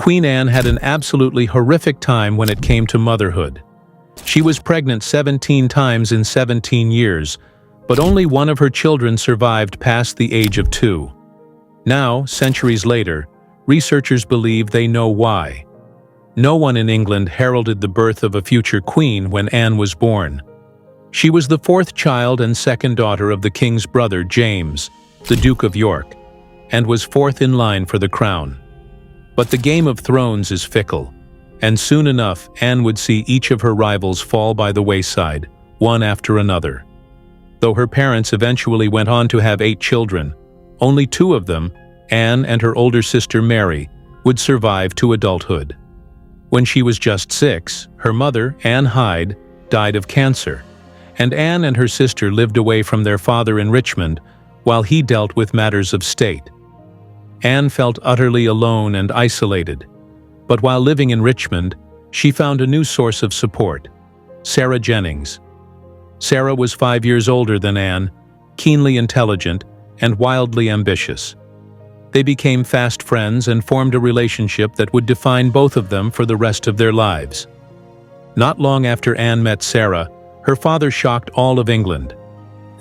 Queen Anne had an absolutely horrific time when it came to motherhood. She was pregnant 17 times in 17 years, but only one of her children survived past the age of 2. Now, centuries later, researchers believe they know why. No one in England heralded the birth of a future queen when Anne was born. She was the 4th child and 2nd daughter of the king's brother James, the Duke of York, and was 4th in line for the crown. But the Game of Thrones is fickle, and soon enough Anne would see each of her rivals fall by the wayside, one after another. Though her parents eventually went on to have 8 children, only 2 of them, Anne and her older sister Mary, would survive to adulthood. When she was just 6, her mother, Anne Hyde, died of cancer, and Anne and her sister lived away from their father in Richmond while he dealt with matters of state. Anne felt utterly alone and isolated, but while living in Richmond, she found a new source of support: Sarah Jennings. Sarah was 5 years older than Anne, keenly intelligent, and wildly ambitious. They became fast friends and formed a relationship that would define both of them for the rest of their lives. Not long after Anne met Sarah, her father shocked all of England.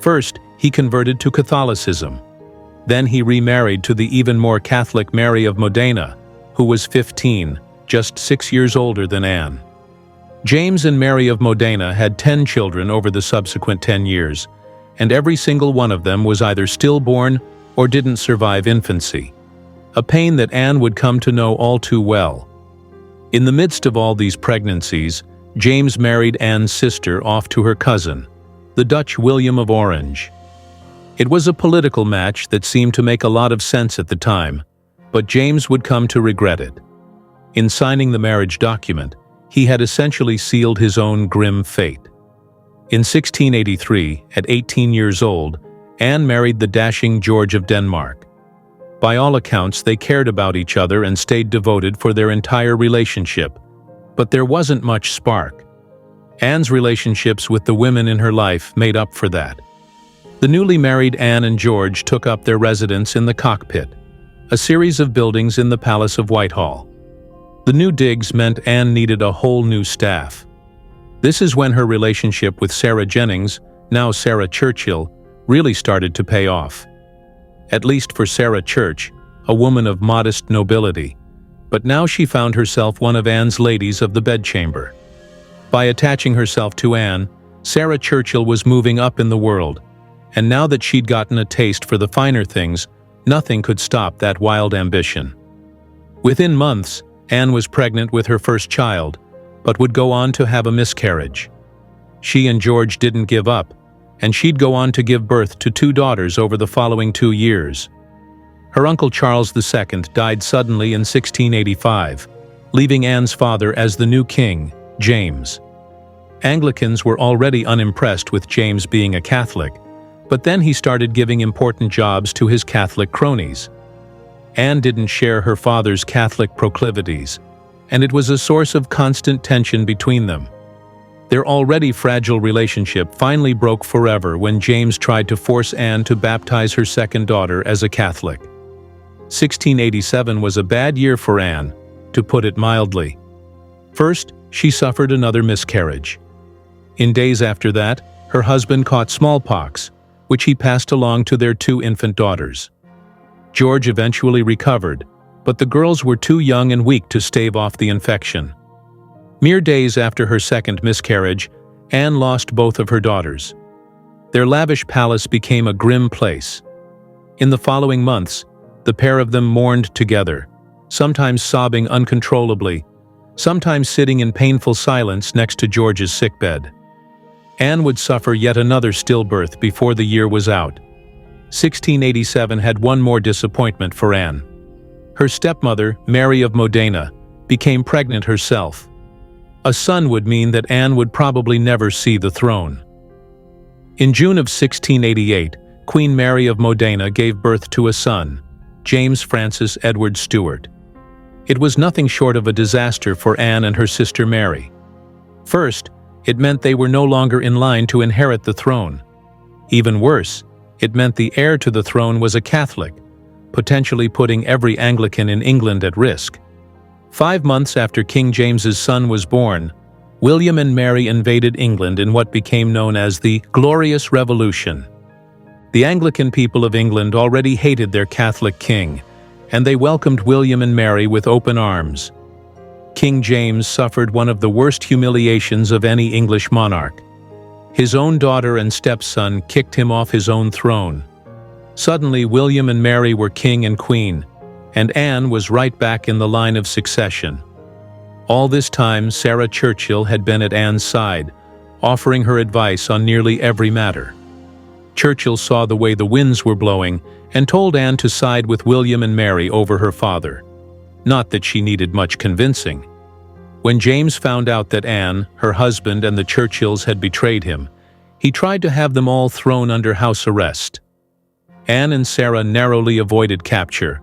First, he converted to Catholicism. Then he remarried to the even more Catholic Mary of Modena, who was 15, just 6 years older than Anne. James and Mary of Modena had 10 children over the subsequent 10 years, and every single one of them was either stillborn or didn't survive infancy, a pain that Anne would come to know all too well. In the midst of all these pregnancies, James married Anne's sister off to her cousin, the Dutch William of Orange. It was a political match that seemed to make a lot of sense at the time, but James would come to regret it. In signing the marriage document, he had essentially sealed his own grim fate. In 1683, at 18 years old, Anne married the dashing George of Denmark. By all accounts, they cared about each other and stayed devoted for their entire relationship, but there wasn't much spark. Anne's relationships with the women in her life made up for that. The newly married Anne and George took up their residence in the Cockpit, a series of buildings in the Palace of Whitehall. The new digs meant Anne needed a whole new staff. This is when her relationship with Sarah Jennings, now Sarah Churchill, really started to pay off. At least for Sarah Church, a woman of modest nobility, but now she found herself one of Anne's ladies of the bedchamber. By attaching herself to Anne, Sarah Churchill was moving up in the world, and now that she'd gotten a taste for the finer things, nothing could stop that wild ambition. Within months, Anne was pregnant with her first child, but would go on to have a miscarriage. She and George didn't give up, and she'd go on to give birth to 2 daughters over the following 2 years. Her uncle Charles II died suddenly in 1685, leaving Anne's father as the new king, James. Anglicans were already unimpressed with James being a Catholic, but then he started giving important jobs to his Catholic cronies. Anne didn't share her father's Catholic proclivities, and it was a source of constant tension between them. Their already fragile relationship finally broke forever when James tried to force Anne to baptize her second daughter as a Catholic. 1687 was a bad year for Anne, to put it mildly. First, she suffered another miscarriage. In days after that, her husband caught smallpox, which he passed along to their 2 infant daughters. George eventually recovered, but the girls were too young and weak to stave off the infection. Mere days after her second miscarriage, Anne lost both of her daughters. Their lavish palace became a grim place. In the following months, the pair of them mourned together, sometimes sobbing uncontrollably, sometimes sitting in painful silence next to George's sickbed. Anne would suffer yet another stillbirth before the year was out. 1687 had one more disappointment for Anne. Her stepmother, Mary of Modena, became pregnant herself. A son would mean that Anne would probably never see the throne. In June of 1688, Queen Mary of Modena gave birth to a son, James Francis Edward Stuart. It was nothing short of a disaster for Anne and her sister Mary. First, it meant they were no longer in line to inherit the throne. Even worse, it meant the heir to the throne was a Catholic, potentially putting every Anglican in England at risk. 5 months after King James's son was born, William and Mary invaded England in what became known as the Glorious Revolution. The Anglican people of England already hated their Catholic king, and they welcomed William and Mary with open arms. King James suffered one of the worst humiliations of any English monarch. His own daughter and stepson kicked him off his own throne. Suddenly, William and Mary were king and queen, and Anne was right back in the line of succession. All this time, Sarah Churchill had been at Anne's side, offering her advice on nearly every matter. Churchill saw the way the winds were blowing and told Anne to side with William and Mary over her father. Not that she needed much convincing. When James found out that Anne, her husband, and the Churchills had betrayed him, he tried to have them all thrown under house arrest. Anne and Sarah narrowly avoided capture,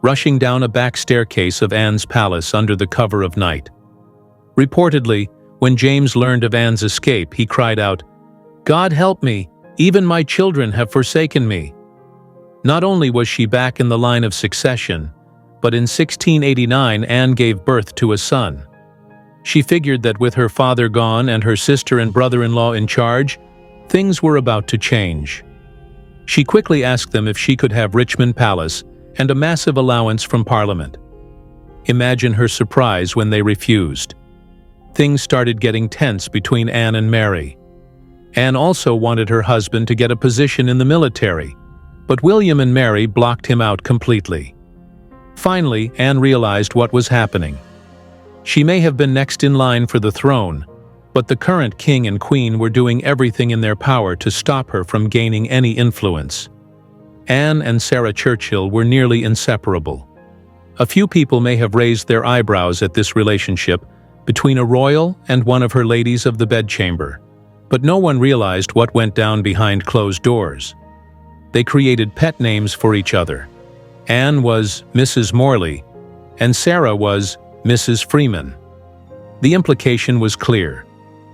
rushing down a back staircase of Anne's palace under the cover of night. Reportedly, when James learned of Anne's escape, he cried out, "God help me! Even my children have forsaken me." Not only was she back in the line of succession, but in 1689 Anne gave birth to a son. She figured that with her father gone and her sister and brother-in-law in charge, things were about to change. She quickly asked them if she could have Richmond Palace and a massive allowance from Parliament. Imagine her surprise when they refused. Things started getting tense between Anne and Mary. Anne also wanted her husband to get a position in the military, but William and Mary blocked him out completely. Finally, Anne realized what was happening. She may have been next in line for the throne, but the current king and queen were doing everything in their power to stop her from gaining any influence. Anne and Sarah Churchill were nearly inseparable. A few people may have raised their eyebrows at this relationship between a royal and one of her ladies of the bedchamber, but no one realized what went down behind closed doors. They created pet names for each other. Anne was Mrs. Morley, and Sarah was Mrs. Freeman. The implication was clear.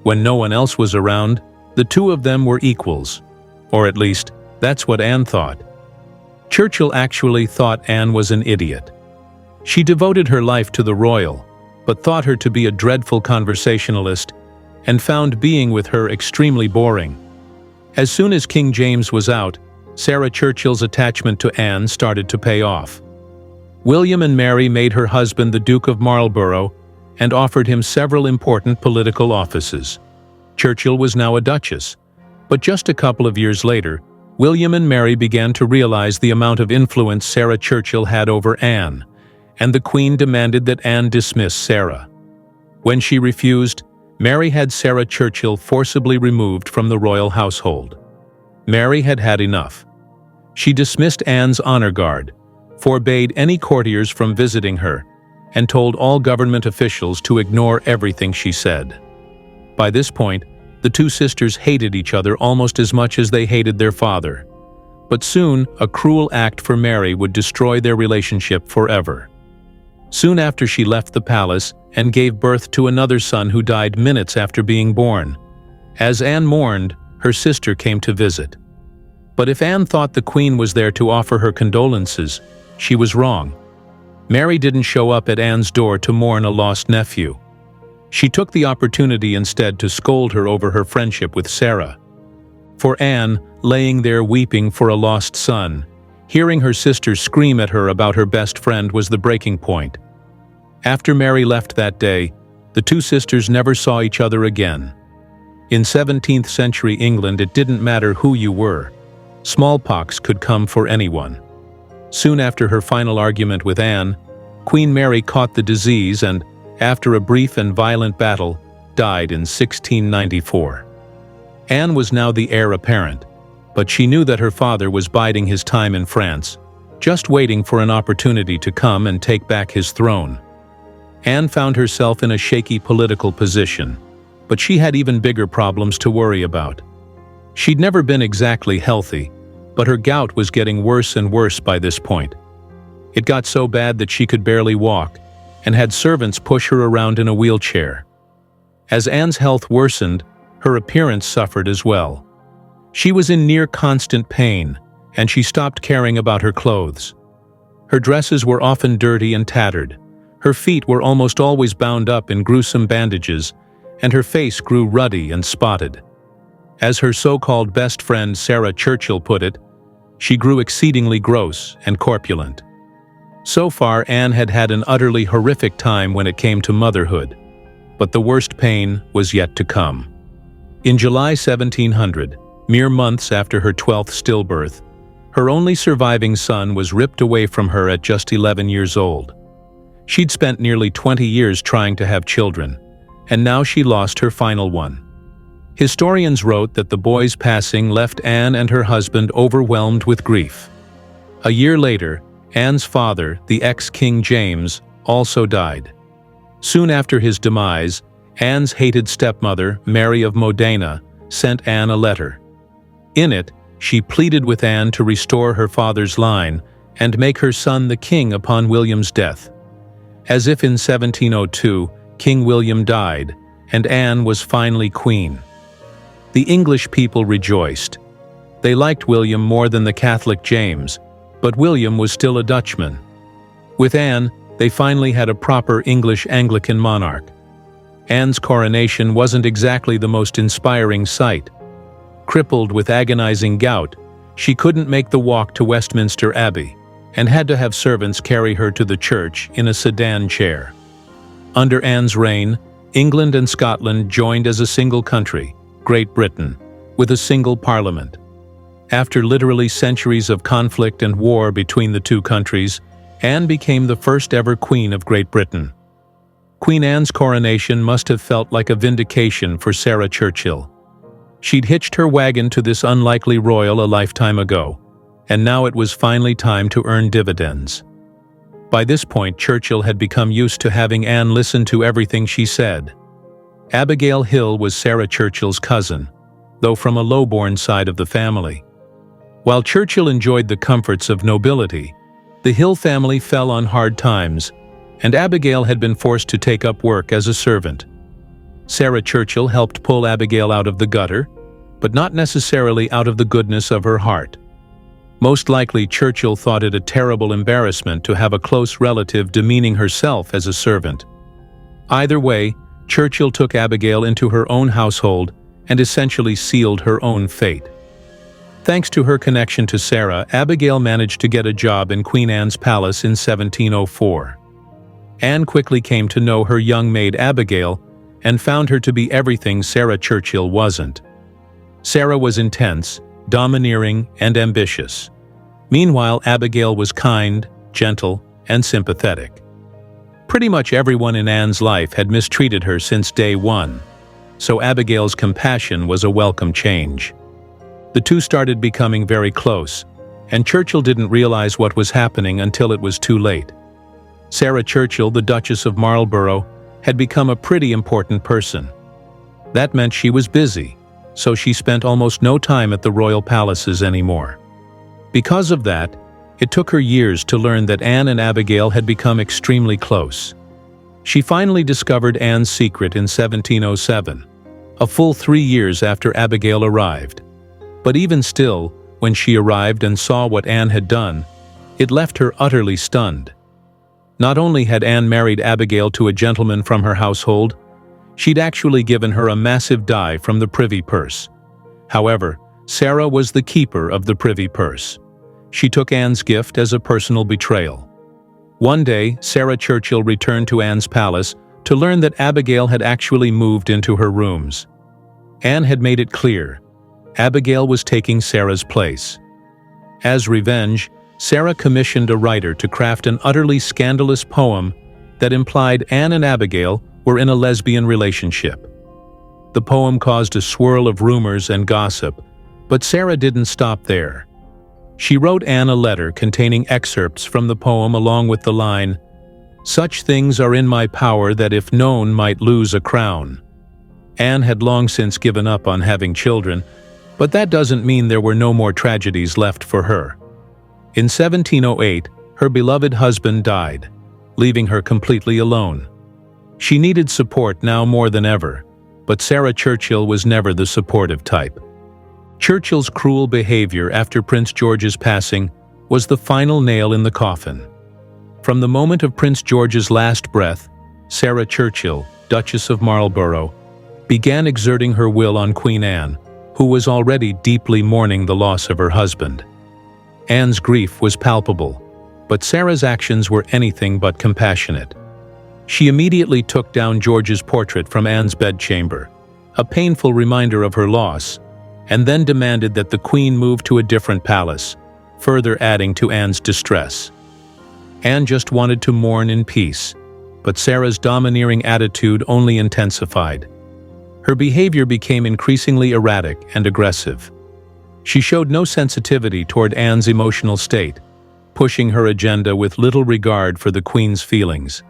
When no one else was around, the two of them were equals, or at least, that's what Anne thought. Churchill actually thought Anne was an idiot. She devoted her life to the royal, but thought her to be a dreadful conversationalist and found being with her extremely boring. As soon as King James was out, Sarah Churchill's attachment to Anne started to pay off. William and Mary made her husband the Duke of Marlborough and offered him several important political offices. Churchill was now a duchess, but just a couple of years later, William and Mary began to realize the amount of influence Sarah Churchill had over Anne, and the Queen demanded that Anne dismiss Sarah. When she refused, Mary had Sarah Churchill forcibly removed from the royal household. Mary had had enough. She dismissed Anne's honor guard, forbade any courtiers from visiting her, and told all government officials to ignore everything she said. By this point, the two sisters hated each other almost as much as they hated their father. But soon, a cruel act for Mary would destroy their relationship forever. Soon after, she left the palace and gave birth to another son who died minutes after being born. As Anne mourned, her sister came to visit. But if Anne thought the Queen was there to offer her condolences, she was wrong. Mary didn't show up at Anne's door to mourn a lost nephew. She took the opportunity instead to scold her over her friendship with Sarah. For Anne, laying there weeping for a lost son, hearing her sister scream at her about her best friend was the breaking point. After Mary left that day, the two sisters never saw each other again. In 17th century England, it didn't matter who you were. Smallpox could come for anyone. Soon after her final argument with Anne, Queen Mary caught the disease and, after a brief and violent battle, died in 1694. Anne was now the heir apparent, but she knew that her father was biding his time in France, just waiting for an opportunity to come and take back his throne. Anne found herself in a shaky political position, but she had even bigger problems to worry about. She'd never been exactly healthy, but her gout was getting worse and worse by this point. It got so bad that she could barely walk, and had servants push her around in a wheelchair. As Anne's health worsened, her appearance suffered as well. She was in near constant pain, and she stopped caring about her clothes. Her dresses were often dirty and tattered. Her feet were almost always bound up in gruesome bandages, and her face grew ruddy and spotted. As her so-called best friend Sarah Churchill put it, she grew exceedingly gross and corpulent. So far, Anne had had an utterly horrific time when it came to motherhood, but the worst pain was yet to come. In July 1700, mere months after her 12th stillbirth, her only surviving son was ripped away from her at just 11 years old. She'd spent nearly 20 years trying to have children, and now she lost her final one. Historians wrote that the boy's passing left Anne and her husband overwhelmed with grief. A year later, Anne's father, the ex-King James, also died. Soon after his demise, Anne's hated stepmother, Mary of Modena, sent Anne a letter. In it, she pleaded with Anne to restore her father's line and make her son the king upon William's death. As if in 1702, King William died, and Anne was finally queen. The English people rejoiced. They liked William more than the Catholic James, but William was still a Dutchman. With Anne, they finally had a proper English Anglican monarch. Anne's coronation wasn't exactly the most inspiring sight. Crippled with agonizing gout, she couldn't make the walk to Westminster Abbey, and had to have servants carry her to the church in a sedan chair. Under Anne's reign, England and Scotland joined as a single country, Great Britain, with a single parliament. After literally centuries of conflict and war between the two countries, Anne became the first ever Queen of Great Britain. Queen Anne's coronation must have felt like a vindication for Sarah Churchill. She'd hitched her wagon to this unlikely royal a lifetime ago, and now it was finally time to earn dividends. By this point, Churchill had become used to having Anne listen to everything she said. Abigail Hill was Sarah Churchill's cousin, though from a low-born side of the family. While Churchill enjoyed the comforts of nobility, the Hill family fell on hard times, and Abigail had been forced to take up work as a servant. Sarah Churchill helped pull Abigail out of the gutter, but not necessarily out of the goodness of her heart. Most likely, Churchill thought it a terrible embarrassment to have a close relative demeaning herself as a servant. Either way, Churchill took Abigail into her own household and essentially sealed her own fate. Thanks to her connection to Sarah, Abigail managed to get a job in Queen Anne's palace in 1704. Anne quickly came to know her young maid Abigail and found her to be everything Sarah Churchill wasn't. Sarah was intense, domineering, and ambitious. Meanwhile, Abigail was kind, gentle, and sympathetic. Pretty much everyone in Anne's life had mistreated her since day one, so Abigail's compassion was a welcome change. The two started becoming very close, and Churchill didn't realize what was happening until it was too late. Sarah Churchill, the Duchess of Marlborough, had become a pretty important person. That meant she was busy, so she spent almost no time at the royal palaces anymore. Because of that, it took her years to learn that Anne and Abigail had become extremely close. She finally discovered Anne's secret in 1707, a full 3 years after Abigail arrived. But even still, when she arrived and saw what Anne had done, it left her utterly stunned. Not only had Anne married Abigail to a gentleman from her household, she'd actually given her a massive dye from the privy purse. However, Sarah was the keeper of the privy purse. She took Anne's gift as a personal betrayal. One day, Sarah Churchill returned to Anne's palace to learn that Abigail had actually moved into her rooms. Anne had made it clear. Abigail was taking Sarah's place. As revenge, Sarah commissioned a writer to craft an utterly scandalous poem that implied Anne and Abigail were in a lesbian relationship. The poem caused a swirl of rumors and gossip, but Sarah didn't stop there. She wrote Anne a letter containing excerpts from the poem along with the line, "Such things are in my power that if known might lose a crown." Anne had long since given up on having children, but that doesn't mean there were no more tragedies left for her. In 1708, her beloved husband died, leaving her completely alone. She needed support now more than ever, but Sarah Churchill was never the supportive type. Churchill's cruel behavior after Prince George's passing was the final nail in the coffin. From the moment of Prince George's last breath, Sarah Churchill, Duchess of Marlborough, began exerting her will on Queen Anne, who was already deeply mourning the loss of her husband. Anne's grief was palpable, but Sarah's actions were anything but compassionate. She immediately took down George's portrait from Anne's bedchamber, a painful reminder of her loss, and then demanded that the Queen move to a different palace, further adding to Anne's distress. Anne just wanted to mourn in peace, but Sarah's domineering attitude only intensified. Her behavior became increasingly erratic and aggressive. She showed no sensitivity toward Anne's emotional state, pushing her agenda with little regard for the Queen's feelings.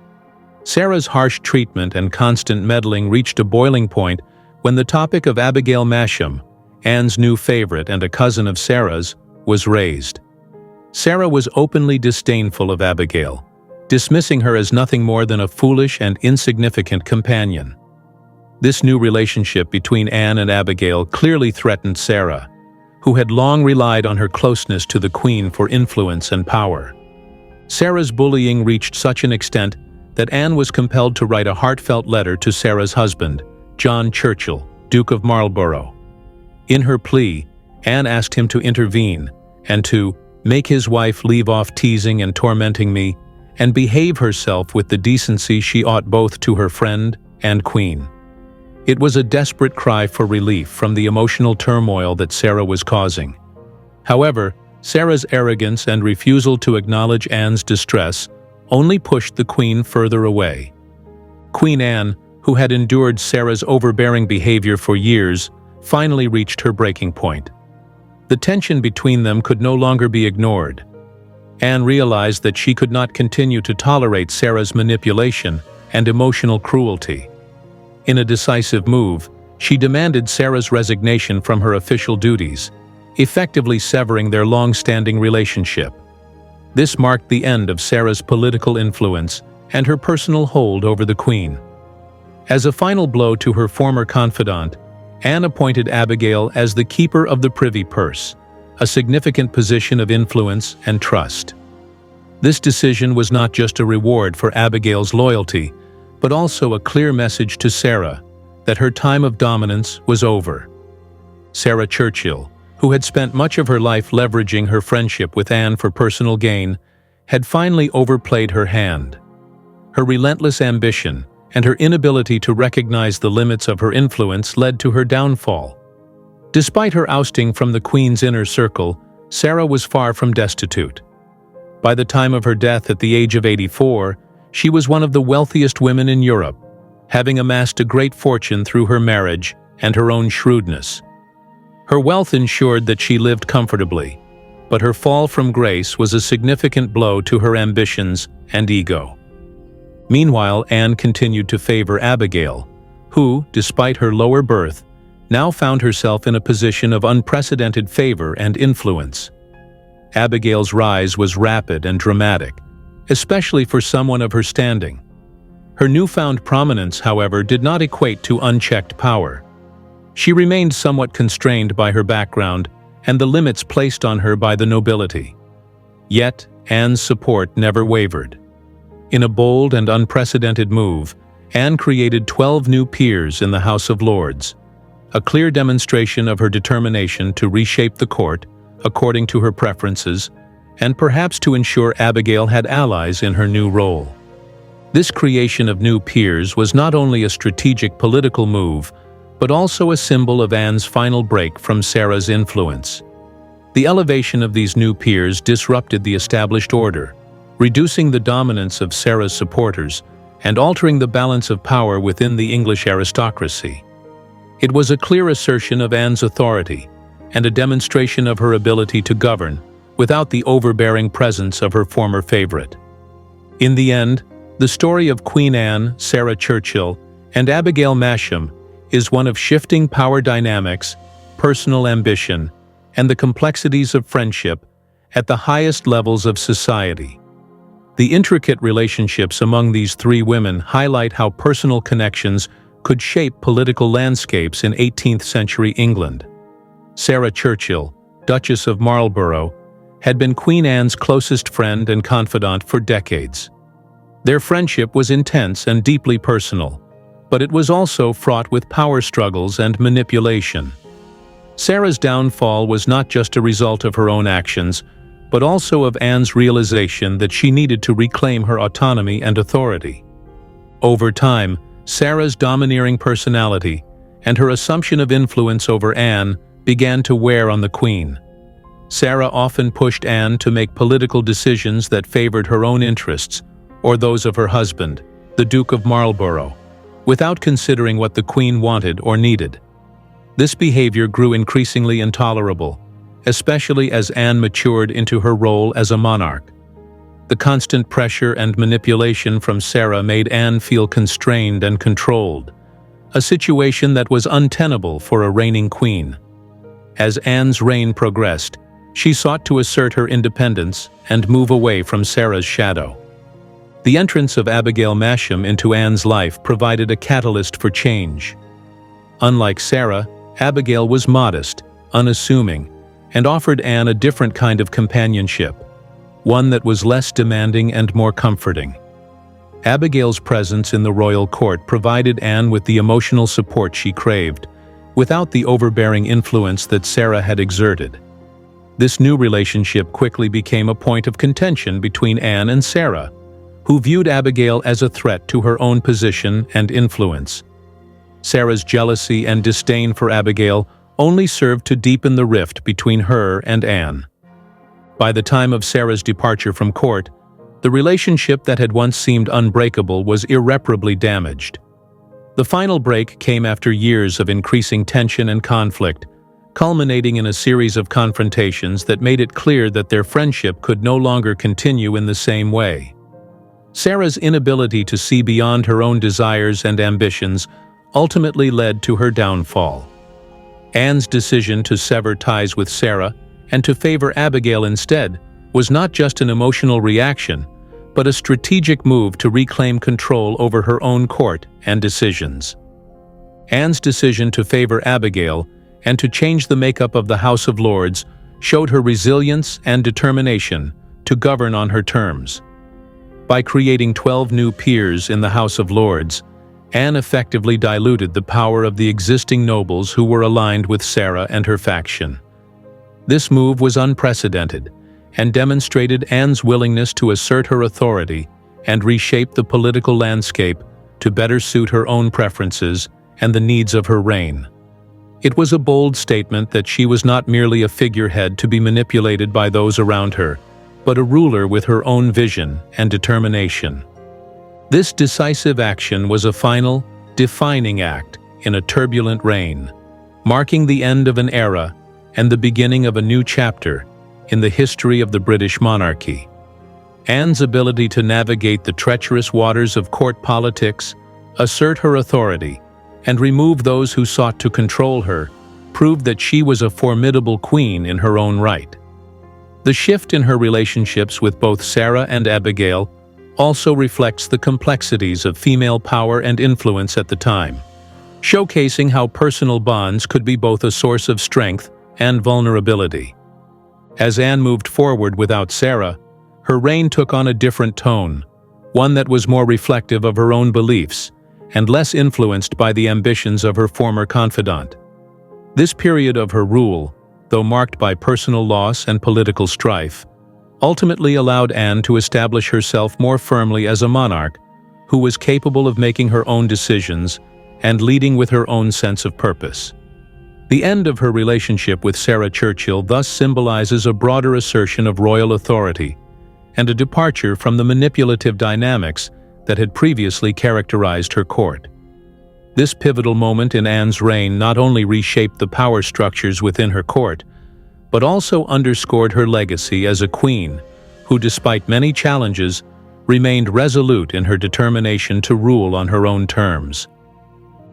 Sarah's harsh treatment and constant meddling reached a boiling point when the topic of Abigail Masham, Anne's new favorite and a cousin of Sarah's, was raised. Sarah was openly disdainful of Abigail, dismissing her as nothing more than a foolish and insignificant companion. This new relationship between Anne and Abigail clearly threatened Sarah, who had long relied on her closeness to the Queen for influence and power. Sarah's bullying reached such an extent that Anne was compelled to write a heartfelt letter to Sarah's husband, John Churchill, Duke of Marlborough. In her plea, Anne asked him to intervene and to make his wife leave off teasing and tormenting me and behave herself with the decency she ought both to her friend and Queen. It was a desperate cry for relief from the emotional turmoil that Sarah was causing. However, Sarah's arrogance and refusal to acknowledge Anne's distress only pushed the Queen further away. Queen Anne, who had endured Sarah's overbearing behavior for years, finally reached her breaking point. The tension between them could no longer be ignored. Anne realized that she could not continue to tolerate Sarah's manipulation and emotional cruelty. In a decisive move, she demanded Sarah's resignation from her official duties, effectively severing their long-standing relationship. This marked the end of Sarah's political influence and her personal hold over the Queen. As a final blow to her former confidant, Anne appointed Abigail as the keeper of the privy purse, a significant position of influence and trust. This decision was not just a reward for Abigail's loyalty, but also a clear message to Sarah that her time of dominance was over. Sarah Churchill, who had spent much of her life leveraging her friendship with Anne for personal gain, had finally overplayed her hand. Her relentless ambition and her inability to recognize the limits of her influence led to her downfall. Despite her ousting from the Queen's inner circle, Sarah was far from destitute. By the time of her death at the age of 84, she was one of the wealthiest women in Europe, having amassed a great fortune through her marriage and her own shrewdness. Her wealth ensured that she lived comfortably, but her fall from grace was a significant blow to her ambitions and ego. Meanwhile, Anne continued to favor Abigail, who, despite her lower birth, now found herself in a position of unprecedented favor and influence. Abigail's rise was rapid and dramatic, especially for someone of her standing. Her newfound prominence, however, did not equate to unchecked power. She remained somewhat constrained by her background and the limits placed on her by the nobility. Yet, Anne's support never wavered. In a bold and unprecedented move, Anne created 12 new peers in the House of Lords, a clear demonstration of her determination to reshape the court according to her preferences and perhaps to ensure Abigail had allies in her new role. This creation of new peers was not only a strategic political move, but also a symbol of Anne's final break from Sarah's influence. The elevation of these new peers disrupted the established order, reducing the dominance of Sarah's supporters and altering the balance of power within the English aristocracy. It was a clear assertion of Anne's authority and a demonstration of her ability to govern without the overbearing presence of her former favorite. In the end, the story of Queen Anne, Sarah Churchill, and Abigail Masham is one of shifting power dynamics, personal ambition, and the complexities of friendship at the highest levels of society. The intricate relationships among these three women highlight how personal connections could shape political landscapes in 18th-century England. Sarah Churchill, Duchess of Marlborough, had been Queen Anne's closest friend and confidant for decades. Their friendship was intense and deeply personal, but it was also fraught with power struggles and manipulation. Sarah's downfall was not just a result of her own actions, but also of Anne's realization that she needed to reclaim her autonomy and authority. Over time, Sarah's domineering personality and her assumption of influence over Anne began to wear on the Queen. Sarah often pushed Anne to make political decisions that favored her own interests or those of her husband, the Duke of Marlborough, without considering what the Queen wanted or needed. This behavior grew increasingly intolerable, especially as Anne matured into her role as a monarch. The constant pressure and manipulation from Sarah made Anne feel constrained and controlled, a situation that was untenable for a reigning queen. As Anne's reign progressed, she sought to assert her independence and move away from Sarah's shadow. The entrance of Abigail Masham into Anne's life provided a catalyst for change. Unlike Sarah, Abigail was modest, unassuming, and offered Anne a different kind of companionship, one that was less demanding and more comforting. Abigail's presence in the royal court provided Anne with the emotional support she craved, without the overbearing influence that Sarah had exerted. This new relationship quickly became a point of contention between Anne and Sarah, who viewed Abigail as a threat to her own position and influence. Sarah's jealousy and disdain for Abigail only served to deepen the rift between her and Anne. By the time of Sarah's departure from court, the relationship that had once seemed unbreakable was irreparably damaged. The final break came after years of increasing tension and conflict, culminating in a series of confrontations that made it clear that their friendship could no longer continue in the same way. Sarah's inability to see beyond her own desires and ambitions ultimately led to her downfall. Anne's decision to sever ties with Sarah and to favor Abigail instead was not just an emotional reaction, but a strategic move to reclaim control over her own court and decisions. Anne's decision to favor Abigail and to change the makeup of the House of Lords showed her resilience and determination to govern on her terms. By creating 12 new peers in the House of Lords, Anne effectively diluted the power of the existing nobles who were aligned with Sarah and her faction. This move was unprecedented and demonstrated Anne's willingness to assert her authority and reshape the political landscape to better suit her own preferences and the needs of her reign. It was a bold statement that she was not merely a figurehead to be manipulated by those around her, but a ruler with her own vision and determination. This decisive action was a final, defining act in a turbulent reign, marking the end of an era and the beginning of a new chapter in the history of the British monarchy. Anne's ability to navigate the treacherous waters of court politics, assert her authority, and remove those who sought to control her proved that she was a formidable queen in her own right. The shift in her relationships with both Sarah and Abigail also reflects the complexities of female power and influence at the time, showcasing how personal bonds could be both a source of strength and vulnerability. As Anne moved forward without Sarah, her reign took on a different tone, one that was more reflective of her own beliefs and less influenced by the ambitions of her former confidant. This period of her rule, though marked by personal loss and political strife, ultimately allowed Anne to establish herself more firmly as a monarch who was capable of making her own decisions and leading with her own sense of purpose. The end of her relationship with Sarah Churchill thus symbolizes a broader assertion of royal authority and a departure from the manipulative dynamics that had previously characterized her court. This pivotal moment in Anne's reign not only reshaped the power structures within her court, but also underscored her legacy as a queen who, despite many challenges, remained resolute in her determination to rule on her own terms.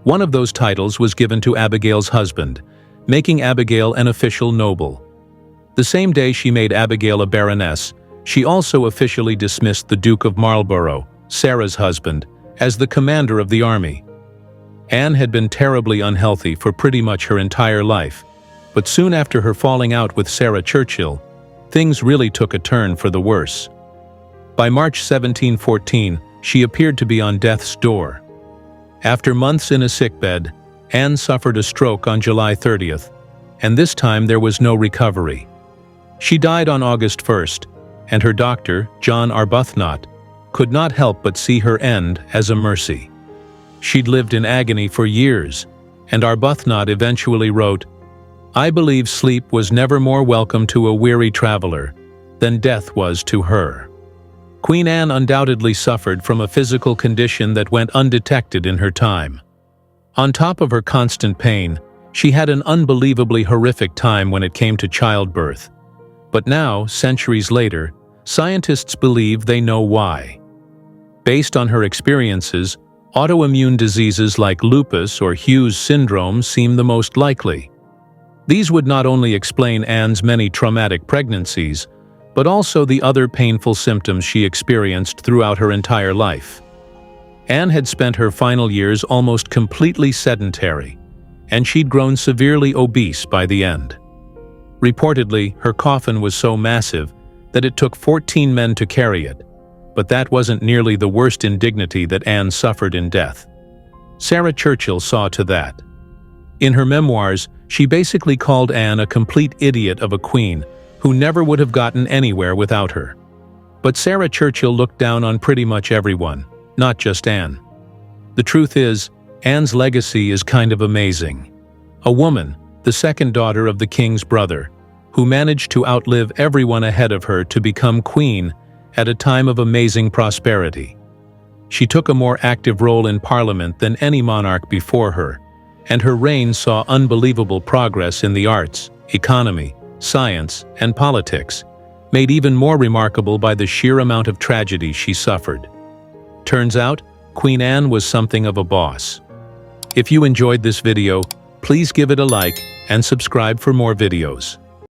One of those titles was given to Abigail's husband, making Abigail an official noble. The same day she made Abigail a baroness, she also officially dismissed the Duke of Marlborough, Sarah's husband, as the commander of the army. Anne had been terribly unhealthy for pretty much her entire life, but soon after her falling out with Sarah Churchill, things really took a turn for the worse. By March 1714, she appeared to be on death's door. After months in a sickbed, Anne suffered a stroke on July 30th, and this time there was no recovery. She died on August 1st, and her doctor, John Arbuthnot, could not help but see her end as a mercy. She'd lived in agony for years, and Arbuthnot eventually wrote, "I believe sleep was never more welcome to a weary traveler than death was to her." Queen Anne undoubtedly suffered from a physical condition that went undetected in her time. On top of her constant pain, she had an unbelievably horrific time when it came to childbirth. But now, centuries later, scientists believe they know why. Based on her experiences, autoimmune diseases like lupus or Hughes syndrome seem the most likely. These would not only explain Anne's many traumatic pregnancies, but also the other painful symptoms she experienced throughout her entire life. Anne had spent her final years almost completely sedentary, and she'd grown severely obese by the end. Reportedly, her coffin was so massive that it took 14 men to carry it, but that wasn't nearly the worst indignity that Anne suffered in death. Sarah Churchill saw to that. In her memoirs, she basically called Anne a complete idiot of a queen who never would have gotten anywhere without her. But Sarah Churchill looked down on pretty much everyone, not just Anne. The truth is, Anne's legacy is kind of amazing. A woman, the second daughter of the king's brother, who managed to outlive everyone ahead of her to become queen at a time of amazing prosperity. She took a more active role in Parliament than any monarch before her, and her reign saw unbelievable progress in the arts, economy, science, and politics, made even more remarkable by the sheer amount of tragedy she suffered. Turns out, Queen Anne was something of a boss. If you enjoyed this video, please give it a like and subscribe for more videos.